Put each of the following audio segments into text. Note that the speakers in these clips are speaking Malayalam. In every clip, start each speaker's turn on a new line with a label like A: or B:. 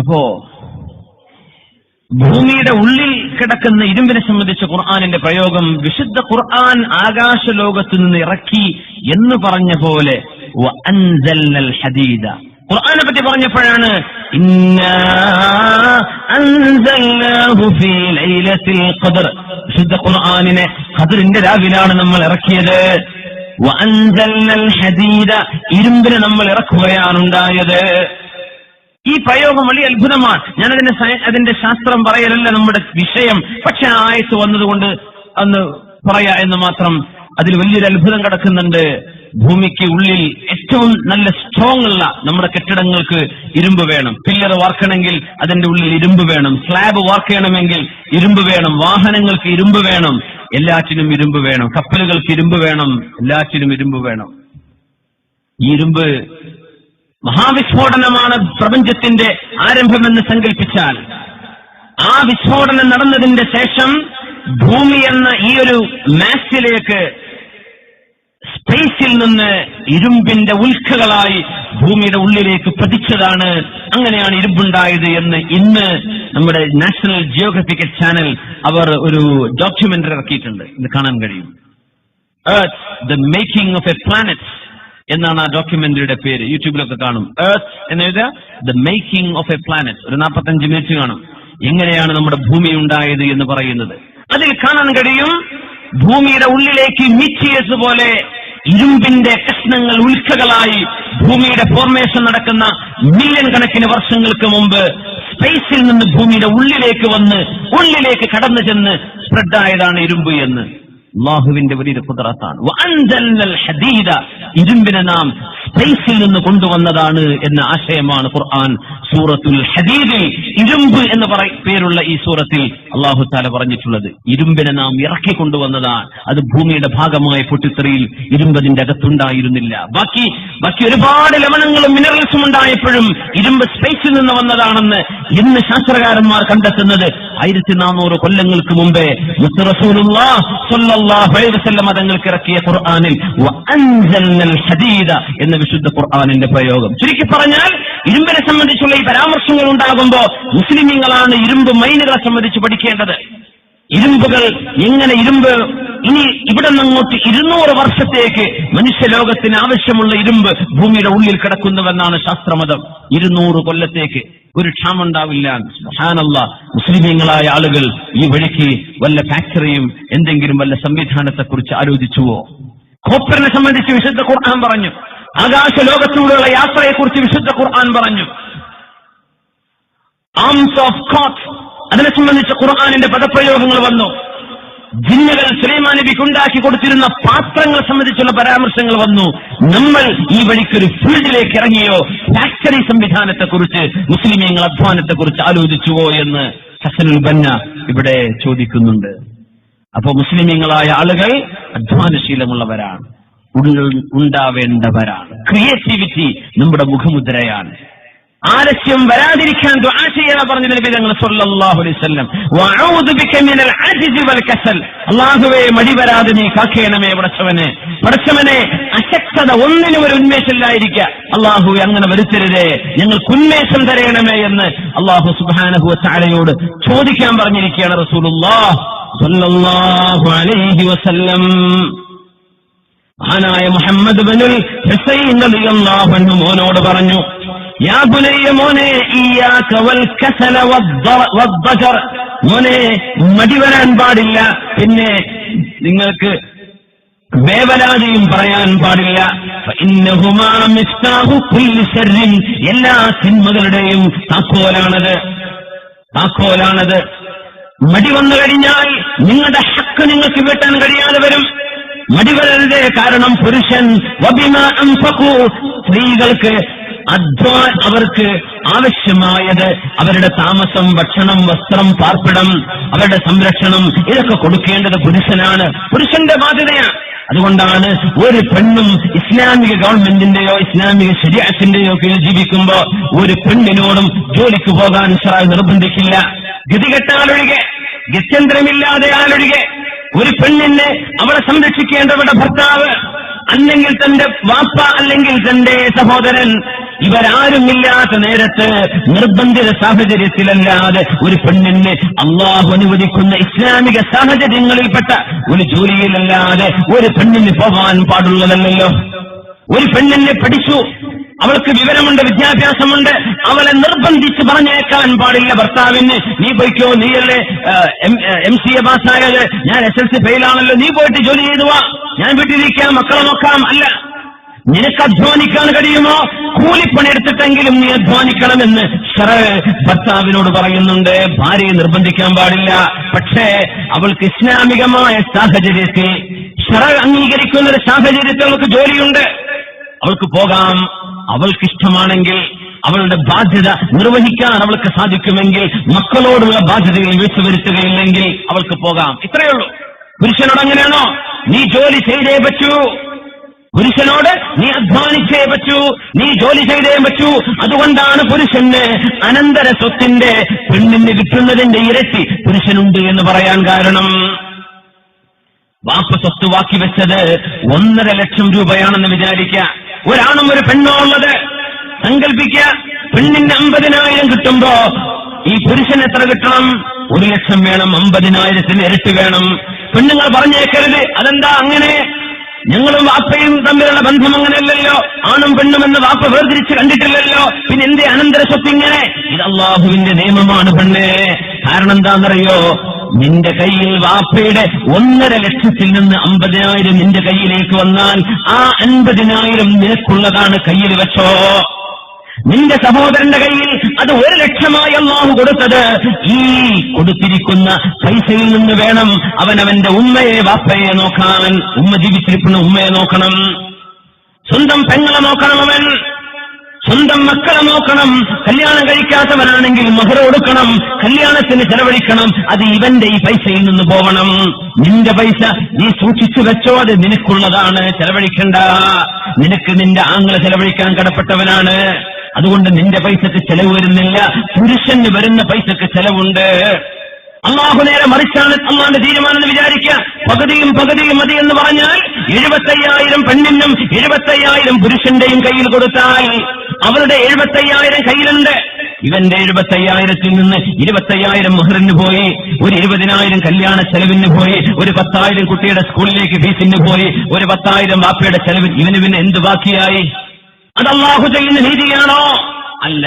A: അപ്പോ ഭൂമിയുടെ ഉള്ളിൽ കിടക്കുന്ന ഇരുമ്പിനെ സംബന്ധിച്ച ഖുർആനിന്റെ പ്രയോഗം വിശുദ്ധ ഖുർആൻ ആകാശലോകത്തു നിന്ന് ഇറക്കി എന്ന് പറഞ്ഞ പോലെ വഅൻസൽനൽ ഹദീദ, ഖുർആനെ പറ്റി പറഞ്ഞപ്പോഴാണ് ഇന്നാ അൻസൽനാഹു ഫീ ലൈലത്തിൽ ഖദ്ർ, വിശുദ്ധ ഖുർആനിനെ ഖദ്റിന്റെ രാവിലാണ് നമ്മൾ ഇറക്കിയത്. വഅൻസൽനൽ ഹദീദ, ഇരുമ്പിനെ നമ്മൾ ഇറക്കുകയാണുണ്ടായത്. ഈ പ്രയോഗം വലിയ അത്ഭുതമാണ്. അതിന്റെ ശാസ്ത്രം പറയലല്ല നമ്മുടെ വിഷയം, പക്ഷെ ആയത്ത് വന്നതുകൊണ്ട് അന്ന് പറയാ എന്ന് മാത്രം. അതിൽ വലിയൊരു അത്ഭുതം കിടക്കുന്നുണ്ട്. ഭൂമിക്ക് ഉള്ളിൽ ഏറ്റവും നല്ല സ്ട്രോങ് ഉള്ള നമ്മുടെ കെട്ടിടങ്ങൾക്ക് ഇരുമ്പ് വേണം. പില്ലർ വാർക്കണമെങ്കിൽ അതിന്റെ ഉള്ളിൽ ഇരുമ്പ് വേണം. സ്ലാബ് വാർക്ക് ചെയ്യണമെങ്കിൽ ഇരുമ്പ് വേണം. വാഹനങ്ങൾക്ക് ഇരുമ്പ് വേണം. എല്ലാറ്റിനും ഇരുമ്പ് വേണം. കപ്പലുകൾക്ക് ഇരുമ്പ് വേണം. എല്ലാറ്റിനും ഇരുമ്പ് വേണം. ഈ ഇരുമ്പ് മഹാവിസ്ഫോടനമാണ് പ്രപഞ്ചത്തിന്റെ ആരംഭമെന്ന് സങ്കല്പിച്ചാൽ, ആ വിസ്ഫോടനം നടന്നതിന്റെ ശേഷം ഭൂമി എന്ന ഈ ഒരു മാസിലേക്ക് സ്പേസിൽ നിന്ന് ഇരുമ്പിന്റെ ഉൽക്കകളായി ഭൂമിയുടെ ഉള്ളിലേക്ക് പതിച്ചതാണ്. അങ്ങനെയാണ് ഇരുമ്പുണ്ടായത് എന്ന് ഇന്ന് നമ്മുടെ നാഷണൽ ജിയോഗ്രഫിക്കൽ ചാനൽ അവർ ഒരു ഡോക്യുമെന്ററി ഇറക്കിയിട്ടുണ്ട്. ഇത് കാണാൻ കഴിയും. Earth the making of a planet എന്നാണ് ആ ഡോക്യുമെന്ററിയുടെ പേര്. യൂട്യൂബിലൊക്കെ കാണും. എർത്ത് എന്നെഴുതുക, the making of a planet. ഒരു 45 മിനിറ്റ് കാണും എങ്ങനെയാണ് നമ്മുടെ ഭൂമി ഉണ്ടായത് എന്ന് പറയുന്നത്. അതിൽ കാണാൻ കഴിയും ഭൂമിയുടെ ഉള്ളിലേക്ക് മീറ്റിയേഴ്സ് പോലെ ഇരുമ്പിന്റെ കഷ്ണങ്ങൾ ഉൽക്കകളായി ഭൂമിയുടെ ഫോർമേഷൻ നടക്കുന്ന മില്യൺ കണക്കിന് വർഷങ്ങൾക്ക് മുമ്പ് സ്പേസിൽ നിന്ന് ഭൂമിയുടെ ഉള്ളിലേക്ക് വന്ന് ഉള്ളിലേക്ക് കടന്നു ചെന്ന് സ്പ്രെഡായതാണ് ഇരുമ്പ് എന്ന് അല്ലാഹുവിന്റെ വലിയൊരു ഖുദ്റത്താണ്. വഅൻസൽനൽ ഹദീദ, ഇരുമ്പിനെ നാം സ്പേസിൽ നിന്ന് കൊണ്ടുവന്നതാണ് എന്ന ആശയമാണ് ഖുർആൻ സൂറത്തുൽ ഹദീദിൽ, ഇരുമ്പ് എന്ന് പേരുള്ള ഈ സൂറത്തിൽ അല്ലാഹു തആല പറഞ്ഞിട്ടുള്ളത്. ഇരുമ്പിനെ നാം ഇറക്കി കൊണ്ടുവന്നതാണ്. അത് ഭൂമിയുടെ ഭാഗമായ പൊട്ടിത്തെറിയിൽ ഇരുമ്പതിന്റെ അകത്തുണ്ടായിരുന്നില്ല. ബാക്കി ഒരുപാട് ലവണങ്ങളും മിനറൽസും ഉണ്ടായപ്പോഴും ഇരുമ്പ് സ്പേസിൽ നിന്ന് വന്നതാണെന്ന് ഇന്ന് ശാസ്ത്രകാരന്മാർ കണ്ടെത്തുന്നത് 1400 കൊല്ലങ്ങൾക്ക് മുമ്പേ മുത്ത് റസൂലുള്ളാഹി സ്വല്ലല്ലാഹു അലൈഹി വസല്ലം തങ്ങൾക്ക് ഇറക്കിയ ഖുർആനിൽ വഅൻസൽനൽ ഹദീദ എന്ന വിശുദ്ധ ഖുർആനിന്റെ പ്രയോഗം. ചുരുക്കി പറഞ്ഞാൽ ഇരുമ്പിനെ സംബന്ധിച്ചുള്ള ഈ പരാമർശങ്ങൾ ഉണ്ടാകുമ്പോൾ മുസ്ലിമീങ്ങളാണ് ഇരുമ്പ് മൈനുകളെ സംബന്ധിച്ച് പഠിക്കേണ്ടത്. ഇരുമ്പുകൾ എങ്ങനെ ഇരുമ്പ് ഇനി ഇവിടെ നിന്നങ്ങോട്ട് 200 വർഷത്തേക്ക് മനുഷ്യലോകത്തിന് ആവശ്യമുള്ള ഇരുമ്പ് ഭൂമിയുടെ ഉള്ളിൽ കിടക്കുന്നുവെന്നാണ് ശാസ്ത്രമതം. 200 കൊല്ലത്തേക്ക് ഒരു ക്ഷാമുണ്ടാവില്ല. സുബ്ഹാനല്ലാഹ്, മുസ്ലിമീങ്ങളായ ആളുകൾ ഈ വഴിക്ക് വല്ല ഫാക്ടറിയും എന്തെങ്കിലും വല്ല സംവിധാനത്തെക്കുറിച്ച് ആലോചിച്ചുവോ? കോപ്പറിനെ സംബന്ധിച്ച് വിശുദ്ധ ഖുർആൻ പറഞ്ഞു. ആകാശ ലോകത്തിലൂടെയുള്ള യാത്രയെക്കുറിച്ച് വിശുദ്ധ ഖുർആൻ പറഞ്ഞു. ആംസ് ഓഫ് കോട്ട്, അതിനെ സംബന്ധിച്ച ഖുർആനിന്റെ പദപ്രയോഗങ്ങൾ വന്നു. ജിന്നുകൾ സുലൈമാൻ നബിക്ക് ഉണ്ടാക്കി കൊടുത്തിരുന്ന പാത്രങ്ങളെ സംബന്ധിച്ചുള്ള പരാമർശങ്ങൾ വന്നു. നമ്മൾ ഈ വഴിക്കൊരു ഫീൽഡിലേക്ക് ഇറങ്ങിയോ? ഫാക്ടറി സംവിധാനത്തെക്കുറിച്ച്, മുസ്ലിമീങ്ങൾ അധ്വാനത്തെക്കുറിച്ച് ആലോചിച്ചുവോ എന്ന് ഹസനുൽ ബന്ന ഇവിടെ ചോദിക്കുന്നുണ്ട്. അപ്പോ മുസ്ലിമീങ്ങളായ ആളുകൾ അധ്വാനശീലമുള്ളവരാണ്, ഉണ്ടാവേണ്ടവരാണ്. ക്രിയേറ്റിവിറ്റി നമ്മുടെ മുഖമുദ്രയാണ്. ആലസ്യം വരാതിരിക്കാൻ ദുആ ചെയ്യാൻ പറഞ്ഞ നബി തങ്ങൾ സല്ലല്ലാഹു അലൈഹി വസല്ലം. വഅഊദു ബിക മിനൽ അജ്സി വൽ കസൽ, അല്ലാഹുവേ മടി വരാതെ നീ കാക്കേണമേ പടച്ചവനെ അശക്തത, ഒന്നിനും ഒരു ഉന്മേഷമില്ലായിരിക്കുക അല്ലാഹുവേ അങ്ങനെ വരുത്തരുതേ, ഞങ്ങൾക്ക് ഉന്മേഷം തരയണമേ എന്ന് അല്ലാഹു സുബ്ഹാനഹു വ തആലയോട് ചോദിക്കാൻ പറഞ്ഞിരിക്കുകയാണ് റസൂലുള്ളാഹി സല്ലല്ലാഹു അലൈഹി വസല്ലം. മഹാനായ മുഹമ്മദ് ഇബ്നുൽ ഹുസൈൻ റളിയല്ലാഹു അൻഹു മോനോട് പറഞ്ഞു, യാ ബുനയ്യ, മോനെ, ഇയ്യാക വൽ കസല വദ്ദജർ, മോനെ മടി വരാൻ പാടില്ല, പിന്നെ നിങ്ങൾക്ക് വേവലാതിയും പറയാൻ പാടില്ല. ഫഇന്നഹുമാ മിഫ്താഹു കുല്ലി ശർരിൻ, എല്ലാ തിന്മകളുടെയും താക്കോലാണത്. മടി വന്നു കഴിഞ്ഞാൽ നിങ്ങളുടെ ഹക്ക് നിങ്ങൾക്ക് വീട്ടാൻ കഴിയാതെ വരും. മടി വരരുതേ, കാരണം പുരുഷൻ വബിമാ അൻഫഖു, സ്ത്രീകൾക്ക് അവർക്ക് ആവശ്യമായത് അവരുടെ താമസം, ഭക്ഷണം, വസ്ത്രം, പാർപ്പിടം, അവരുടെ സംരക്ഷണം, ഇതൊക്കെ കൊടുക്കേണ്ടത് പുരുഷനാണ്, പുരുഷന്റെ ബാധ്യതയാണ്. അതുകൊണ്ടാണ് ഒരു പെണ്ണും ഇസ്ലാമിക ഗവൺമെന്റിന്റെയോ ഇസ്ലാമിക ശരീഅത്തിന്റെയോ കീഴിൽ ജീവിക്കുമ്പോ ഒരു പെണ്ണിനോടും ജോലിക്ക് പോകാൻ ശറഅ് നിർബന്ധിക്കില്ല. ഗതികെട്ട ആളൊഴികെ, ഗത്യന്തരമില്ലാതെ ആളൊഴികെ. ഒരു പെണ്ണിനെ അവളെ സംരക്ഷിക്കേണ്ടവരുടെ ഭർത്താവ്, അല്ലെങ്കിൽ തന്റെ വാപ്പ, അല്ലെങ്കിൽ തന്റെ സഹോദരൻ, ഇവരാരുമില്ലാത്ത നേരത്ത് നിർബന്ധിത സാഹചര്യത്തിലല്ലാതെ ഒരു പെണ്ണിന് അള്ളാഹു അനുവദിക്കുന്ന ഇസ്ലാമിക സാഹചര്യങ്ങളിൽപ്പെട്ട ഒരു ജോലിയിലല്ലാതെ ഒരു പെണ്ണിന് പോകാൻ പാടുള്ളതല്ലോ. ഒരു പെണ്ണിനെ പഠിച്ചു, അവൾക്ക് വിവരമുണ്ട്, വിദ്യാഭ്യാസമുണ്ട്, അവളെ നിർബന്ധിച്ച് പറഞ്ഞേക്കാൻ പാടില്ല ഭർത്താവിന്. നീ പോയിക്കോ, നീയല്ലേ MCA പാസ്സായത്, ഞാൻ SSLC ഫെയിലാണല്ലോ, നീ പോയിട്ട് ജോലി ചെയ്തു വാ, ഞാൻ വീട്ടിലിരിക്കാം, മക്കളെ നോക്കാം. അല്ല, നിനക്ക് അധ്വാനിക്കാൻ കഴിയുമോ? കൂലിപ്പണിയെടുത്തിട്ടെങ്കിലും നീ അധ്വാനിക്കണമെന്ന് ഭർത്താവിനോട് പറയുന്നുണ്ട്. ഭാര്യയെ നിർബന്ധിക്കാൻ പാടില്ല. പക്ഷേ അവൾക്ക് ഇസ്ലാമികമായ സാഹചര്യത്തിൽ, അംഗീകരിക്കുന്ന ഒരു സാഹചര്യത്തിൽ അവൾക്ക് ജോലിയുണ്ട്, അവൾക്ക് പോകാം. അവൾക്കിഷ്ടമാണെങ്കിൽ, അവളുടെ ബാധ്യത നിർവഹിക്കാൻ അവൾക്ക് സാധിക്കുമെങ്കിൽ, മക്കളോടുള്ള ബാധ്യതയിൽ വീഴ്ച വരുത്തുകയില്ലെങ്കിൽ അവൾക്ക് പോകാം. ഇത്രയേ ഉള്ളൂ. പുരുഷനോട് അങ്ങനെയാണോ? നീ ജോലി ചെയ്തേ പറ്റൂ, പുരുഷനോട് നീ അധ്വാനിച്ചേ പറ്റൂ, നീ ജോലി ചെയ്തേ പറ്റൂ. അതുകൊണ്ടാണ് പുരുഷന് അനന്തര സ്വത്തിന്റെ പെണ്ണിന് കിട്ടുന്നതിന്റെ ഇരട്ടി പുരുഷനുണ്ട് എന്ന് പറയാൻ കാരണം. വാപ്പ സ്വത്ത് വാക്കി വെച്ചത് 1.5 ലക്ഷം രൂപയാണെന്ന് വിചാരിക്കുക. ഒരാണും ഒരു പെണ്ണോ ഉള്ളത് സങ്കല്പിക്കുക. പെണ്ണിന് 50,000 കിട്ടുമ്പോ ഈ പുരുഷൻ എത്ര കിട്ടണം? 1 ലക്ഷം വേണം. 50,000 ഇരട്ടി വേണം. പെണ്ണുങ്ങൾ പറഞ്ഞേക്കരുത്, അതെന്താ അങ്ങനെ? ഞങ്ങളും വാപ്പയും തമ്മിലുള്ള ബന്ധം അങ്ങനെയല്ലല്ലോ, ആണും പെണ്ണുമെന്ന് വാപ്പ വേർതിരിച്ച് കണ്ടിട്ടില്ലല്ലോ, പിന്നെ എന്തേ അനന്തര സ്വത്ത് ഇങ്ങനെ? ഇത് അള്ളാഹുവിന്റെ നിയമമാണ് പെണ്ണേ. കാരണം എന്താണെന്നറിയോ? നിന്റെ കയ്യിൽ വാപ്പയുടെ 1.5 ലക്ഷത്തിൽ നിന്ന് 50,000 നിന്റെ കയ്യിലേക്ക് വന്നാൽ ആ 50,000 നിനക്കുള്ളതാണ്, കയ്യിൽ വെച്ചോ. നിന്റെ സഹോദരന്റെ കയ്യിൽ അത് 1 ലക്ഷമായി അല്ലാഹു കൊടുത്തത്, ഈ കൊടുത്തിരിക്കുന്ന പൈസയിൽ നിന്ന് വേണം അവനവന്റെ ഉമ്മയെ വാപ്പയെ നോക്കാൻ. ഉമ്മ ജീവിച്ചിരിക്കുന്ന ഉമ്മയെ നോക്കണം, സ്വന്തം പെങ്ങളെ നോക്കണം, അവൻ സ്വന്തം മക്കളെ നോക്കണം. കല്യാണം കഴിക്കാത്തവനാണെങ്കിൽ മഹർ കൊടുക്കണം, കല്യാണത്തിന് ചെലവഴിക്കണം. അത് ഇവന്റെ ഈ പൈസയിൽ നിന്ന് പോകണം. നിന്റെ പൈസ നീ സൂക്ഷിച്ചു വെച്ചോ, അത് നിനക്കുള്ളതാണ്, ചെലവഴിക്കണ്ട. നിനക്ക് നിന്റെ ആങ്ങളെ ചെലവഴിക്കാൻ കടപ്പെട്ടവനാണ്, അതുകൊണ്ട് നിന്റെ പൈസക്ക് ചെലവ് വരുന്നില്ല, പുരുഷന് വരുന്ന പൈസക്ക് ചെലവുണ്ട്. അള്ളാഹു നേരെ മറിച്ചാണ് അള്ളാന്റെ തീരുമാനം എന്ന് വിചാരിക്കുക. പകുതിയും മതി എന്ന് പറഞ്ഞാൽ 75,000 പെണ്ണിനും 75,000 പുരുഷന്റെയും കയ്യിൽ കൊടുത്താൽ അവരുടെ 75,000 കയ്യിലുണ്ട്. ഇവന്റെ 75,000 നിന്ന് 25,000 മഹറിന് പോയി, ഒരു 20,000 കല്യാണ ചെലവിന് പോയി, ഒരു 10,000 കുട്ടിയുടെ സ്കൂളിലേക്ക് ഫീസിന് പോയി, ഒരു 10,000 വാപ്പയുടെ ചെലവിന്. ഇവന് പിന്നെ എന്ത് ബാക്കിയായി? അത് അല്ലാഹു ചെയ്യുന്ന നീതിയാണോ? അല്ല.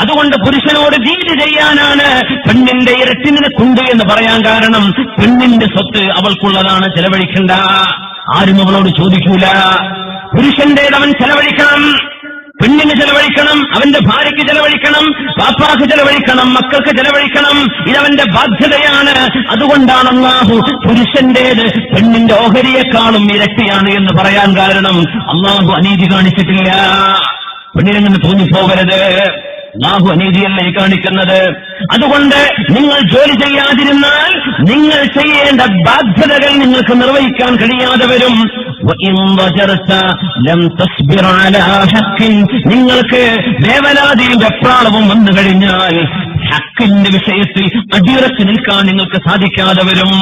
A: അതുകൊണ്ട് പുരുഷനോട് നീതി ചെയ്യാനാണ് പെണ്ണിന്റെ ഇരട്ടി നിനക്കുണ്ട് എന്ന് പറയാൻ കാരണം. പെണ്ണിന്റെ സ്വത്ത് അവൾക്കുള്ളതാണ്, ചെലവഴിക്കണ്ട. ആരും അവളോട് ചോദിക്കൂല. പുരുഷന്റേത് അവൻ ചെലവഴിക്കണം, പെണ്ണിന് ചെലവഴിക്കണം, അവന്റെ ഭാര്യയ്ക്ക് ചെലവഴിക്കണം, പാപ്പാക്ക് ചെലവഴിക്കണം, മക്കൾക്ക് ചെലവഴിക്കണം. ഇതവന്റെ ബാധ്യതയാണ്. അതുകൊണ്ടാണ് അല്ലാഹു പുരുഷന്റേത് പെണ്ണിന്റെ ഓഹരിയെക്കാളും ഇരട്ടിയാണ് എന്ന് പറയാൻ കാരണം. അല്ലാഹു അനീതി കാണിച്ചിട്ടില്ല. പെണ്ണിനെങ്ങനെ തോന്നിപ്പോകരുത്, അല്ലാഹു അനീതിയല്ലേ കാണിക്കുന്നത്. അതുകൊണ്ട് നിങ്ങൾ ജോലി ചെയ്യാതിരുന്നാൽ നിങ്ങൾ ചെയ്യേണ്ട ബാധ്യതകൾ നിങ്ങൾക്ക് നിർവഹിക്കാൻ കഴിയാതെ വരും. നിങ്ങൾക്ക് വേവലാതിയും വെപ്രാളവും വന്നു കഴിഞ്ഞാൽ ഹക്കിന്റെ വിഷയത്തിൽ അടിയുറച്ചു നിൽക്കാൻ നിങ്ങൾക്ക് സാധിക്കാതെ വരും.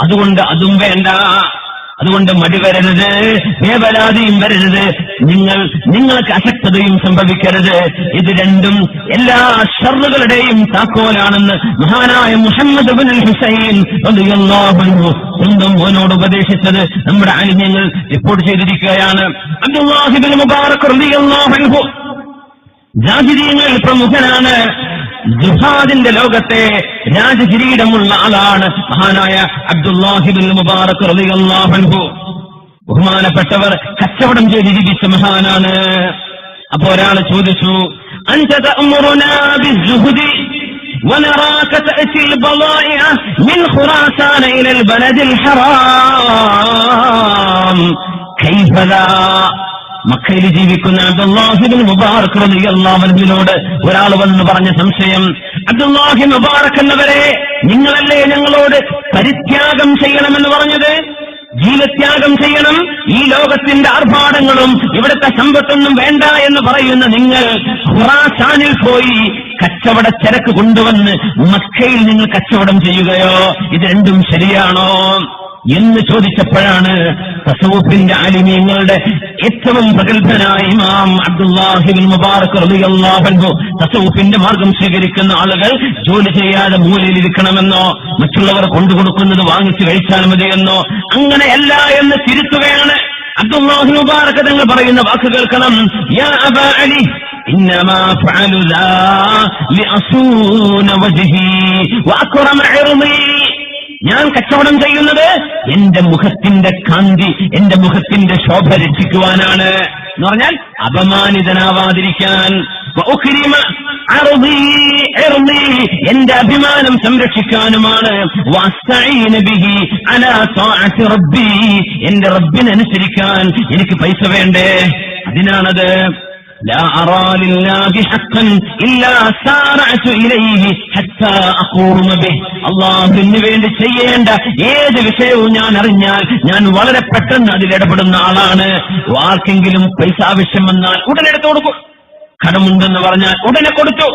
A: അതുകൊണ്ട് അതും വേണ്ട. അതുകൊണ്ട് മടി വരരുത്, വേവലാതിയും വരരുത്, നിങ്ങൾക്ക് അശക്തതയും സംഭവിക്കരുത്. ഇത് രണ്ടും എല്ലാ ഷർറുകളുടെയും താക്കോലാണെന്ന് മഹാനായ മുഹമ്മദ് ഇബ്നുൽ ഹുസൈൻ റളിയല്ലാഹു അൻഹു സ്വന്തം മോനോട് ഉപദേശിച്ചത് നമ്മുടെ ആലിമ്യങ്ങൾ റിപ്പോർട്ട് ചെയ്തിരിക്കുകയാണ്. അബ്ദുല്ലാഹി ഇബ്നു മുബാറക് റളിയല്ലാഹു അൻഹു ജാഹിലിയങ്ങളിൽ പ്രമുഖനാണ്. ജിഹാദിന്റെ ലോകത്തെ രാജകിരീടമുള്ള ആളാണ് മഹാനായ അബ്ദുല്ലാഹി ഇബ്നുൽ മുബാറക് റളിയല്ലാഹു അൻഹു. ബഹുമാനപ്പെട്ടവർ കച്ചവടം ചെയ്ത് ജീവിച്ച മഹാനാണ്. അപ്പോ ഒരാൾ ചോദിച്ചു, അൻത തഅമുറുനാ ബിസ്സുഹുദി വനറാക തഅതിൽ ബളായിഅ മിൻ ഖുറാസാന ഇലൽ ബലദിൽ ഹറാം കൈഫ ലാ. മക്കയിൽ ജീവിക്കുന്ന അബ്ദുല്ലാഹി ഇബ്നു മുബാറക് റളിയല്ലാഹു അൻഹുവിനോട് ഒരാൾ വന്ന് പറഞ്ഞ സംശയം, അബ്ദുല്ലാഹി മുബാറക് എന്നവരെ, നിങ്ങളല്ലേ ഞങ്ങളോട് പരിത്യാഗം ചെയ്യണമെന്ന് പറഞ്ഞത്? ജീവത്യാഗം ചെയ്യണം, ഈ ലോകത്തിന്റെ ആർഭാടങ്ങളും ഇവിടുത്തെ സമ്പത്തൊന്നും വേണ്ട എന്ന് പറയുന്ന നിങ്ങൾ ഖുറാസാനിൽ പോയി കച്ചവട ചരക്ക് കൊണ്ടുവന്ന് മക്കയിൽ നിങ്ങൾ കച്ചവടം ചെയ്യുകയോ? ഇത് രണ്ടും ശരിയാണോ? എന്ന് ചോദിച്ചപ്പോഴാണ് തസവുഫിന്റെ ആലിമീങ്ങളുടെ ഏറ്റവും പ്രഗത്ഭനായ ഇമാം അബ്ദുല്ലാഹി ഇബ്നു മുബാറക് റളിയല്ലാഹു അൻഹു തസവുഫിന്റെ മാർഗം സ്വീകരിക്കുന്ന ആളുകൾ ജോലി ചെയ്യാതെ മൂലയിലിരിക്കണമെന്നോ മറ്റുള്ളവർ കൊണ്ടുകൊടുക്കുന്നത് വാങ്ങിച്ചു കഴിച്ചാൽ മതിയെന്നോ അങ്ങനെയല്ല എന്ന് തിരുത്തുകയാണ്. അബ്ദുല്ലാഹി മുബാറക് തങ്ങൾ പറയുന്ന വാക്ക് കേൾക്കണം. യാ അബാ അലി إنما فعل ذا لأصون وجهي وأكرم عرضي. ഞാൻ കച്ചവടം ചെയ്യുന്നത് എന്റെ മുഖത്തിന്റെ കാന്തി, എന്റെ മുഖത്തിന്റെ ശോഭ രക്ഷിക്കുവാനാണ് എന്ന് പറഞ്ഞാൽ അപമാനിതനാവാതിരിക്കാൻ. എന്റെ അഭിമാനം സംരക്ഷിക്കാനുമാണ്. എന്റെ റബ്ബിനനുസരിക്കാൻ എനിക്ക് പൈസ വേണ്ടേ, അതിനാണത്. لا أرى لله حقا إلا سارعت إليه حتى أقوم به. അല്ലാഹുവിന് വേണ്ടി ചെയ്യേണ്ട ഏത് വിഷയവും ഞാൻ അറിഞ്ഞാൽ ഞാൻ വളരെ പെട്ടെന്ന് അതിലിടപെടുന്ന ആളാണ്. ആർക്കെങ്കിലും പൈസ ആവശ്യം വന്നാൽ ഉടനെ എടുത്തു കൊടുക്കും. കടമുണ്ടെന്ന് പറഞ്ഞാൽ ഉടനെ കൊടുത്തു.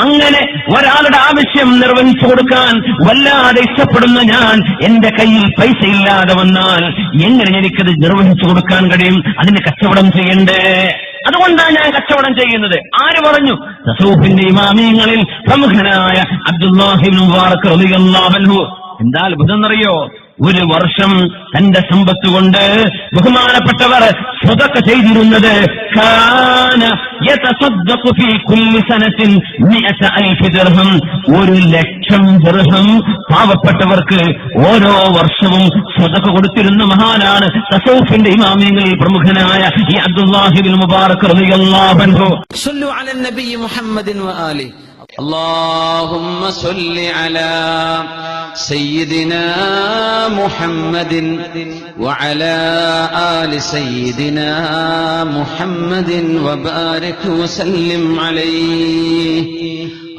A: അങ്ങനെ ഒരാളുടെ ആവശ്യം നിർവഹിച്ചു കൊടുക്കാൻ വല്ലാതെ ഇഷ്ടപ്പെടുന്ന ഞാൻ എന്റെ കയ്യിൽ പൈസ ഇല്ലാതെ വന്നാൽ എങ്ങനെ എനിക്കത് നിർവഹിച്ചു കൊടുക്കാൻ കഴിയും? അതിന് കച്ചവടം ചെയ്യണ്ടേ? അതുകൊണ്ടാണ് ഞാൻ കച്ചവടം ചെയ്യുന്നത്. ആര് പറഞ്ഞു? തസൂഫിന്റെ ഇമാമിയങ്ങളിൽ പ്രമുഖനായ അബ്ദുല്ലാഹി ഇബ്നു മുബാറക് റളിയല്ലാഹു അൻഹു. എന്താ അത്ഭുതമെന്നറിയോ? ഒരു വർഷം തന്റെ സമ്പത്ത് കൊണ്ട് ബഹുമാനപ്പെട്ടവർ സ്വതക്ക ചെയ്തിരുന്നത് കാന യതസദ്ദഖു ഫീ കുല്ലി സനത്തിൻ 100,000 ദിർഹം. 1,00,000 ദിർഹം പാവപ്പെട്ടവർക്ക് ഓരോ വർഷവും സ്വതക്ക കൊടുത്തിരുന്ന മഹാനാണ് തസൗഫിന്റെ ഇമാമിയങ്ങളിൽ പ്രമുഖനായ ഈ അബ്ദുല്ലാഹി ഇബ്നു മുബാറക് റളിയല്ലാഹു അൻഹു.
B: صلوا على النبي محمد وآله. اللهم صل على سيدنا محمد وعلى آل سيدنا محمد وبارك وسلم عليه.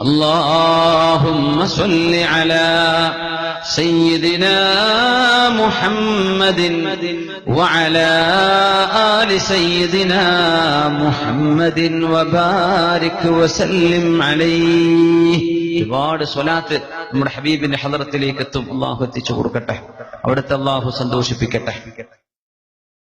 B: اللهم صل على سيدنا محمد وعلى آل سيدنا محمد وبارك وسلم عليه. ഒരുപാട് സ്വലാത്ത് നമ്മുടെ ഹബീബിന്റെ ഹദറത്തിലേക്ക് എത്തും. അള്ളാഹു എത്തിച്ചു കൊടുക്കട്ടെ, അവിടുത്തെ അള്ളാഹു സന്തോഷിപ്പിക്കട്ടെ.